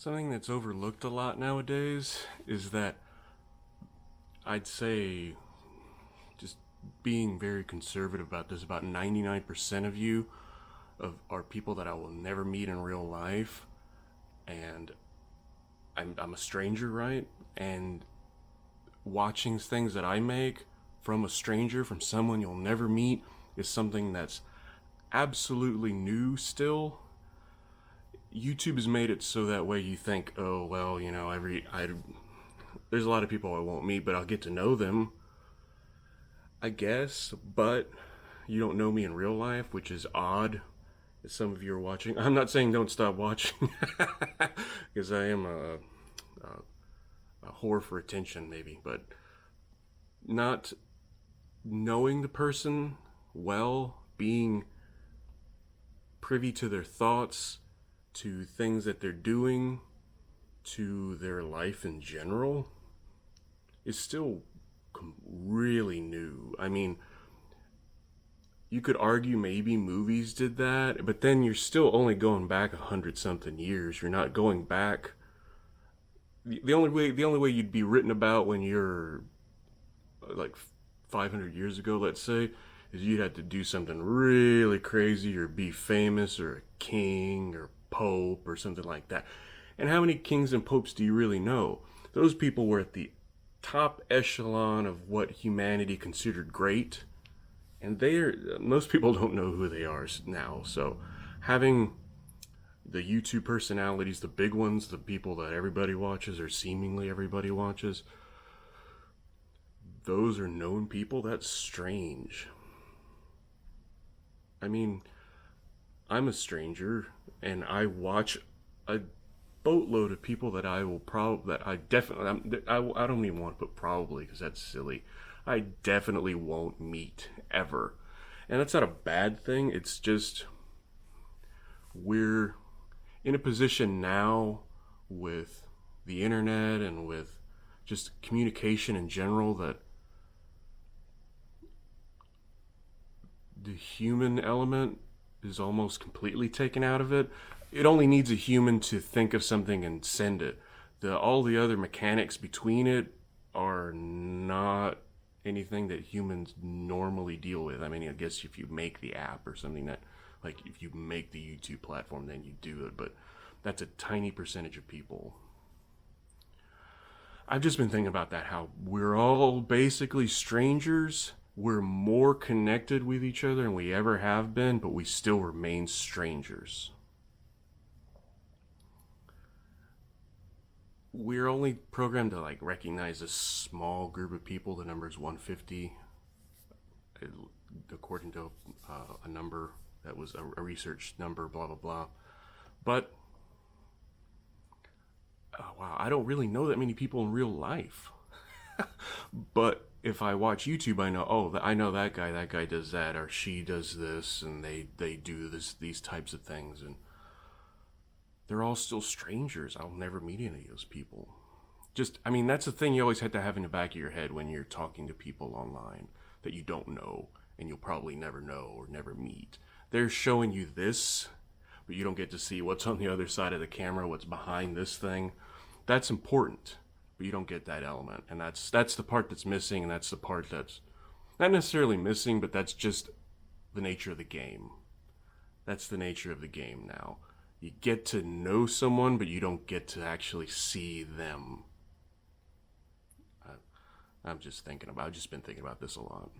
Something that's overlooked a lot nowadays is that I'd say, just being very conservative about this, about 99% of you are people that I will never meet in real life, and I'm a stranger, right? And watching things that I make from a stranger, from someone you'll never meet, is something that's absolutely new still. YouTube has made it so that way you think, oh well, there's a lot of people I won't meet, but I'll get to know them, I guess. But you don't know me in real life, which is odd. As some of you are watching, I'm not saying don't stop watching, because I am a whore for attention, maybe, but not knowing the person well, being privy to their thoughts, to things that they're doing, to their life in general, is still really new. I mean, you could argue maybe movies did that, but then you're still only going back 100 something years. You're not going back. The only way you'd be written about when you're like 500 years ago, let's say, is you'd have to do something really crazy or be famous or a king or pope or something like that. And how many kings and popes do you really know? Those people were at the top echelon of what humanity considered great, and most people don't know who they are now. So having the YouTube personalities, the big ones, the people that everybody watches or seemingly everybody watches, those are known people. That's strange. I mean, I'm a stranger and I watch a boatload of people that I will probably, that I definitely, I don't even want to put probably because that's silly. I definitely won't meet ever. And that's not a bad thing. It's just, we're in a position now with the internet and with just communication in general that the human element is almost completely taken out of it. It only needs a human to think of something and send it. All the other mechanics between it are not anything that humans normally deal with. I mean, I guess if you make the app or something that, like if you make the YouTube platform, then you do it, but that's a tiny percentage of people. I've just been thinking about that, how we're all basically strangers. We're more connected with each other than we ever have been, but we still remain strangers. We're only programmed to like recognize a small group of people. The number is 150, according to a number that was a research number, blah blah blah. But wow, I don't really know that many people in real life. But if I watch YouTube, I know, oh, I know that guy does that, or she does this, and they do these types of things, and they're all still strangers. I'll never meet any of those people. Just, I mean, that's the thing you always have to have in the back of your head when you're talking to people online that you don't know, and you'll probably never know or never meet. They're showing you this, but you don't get to see what's on the other side of the camera, what's behind this thing. That's important, but you don't get that element, and that's the part that's missing, and that's the part that's not necessarily missing, but that's just the nature of the game. That's the nature of the game now. You get to know someone, but you don't get to actually see them. I've just been thinking about this a lot.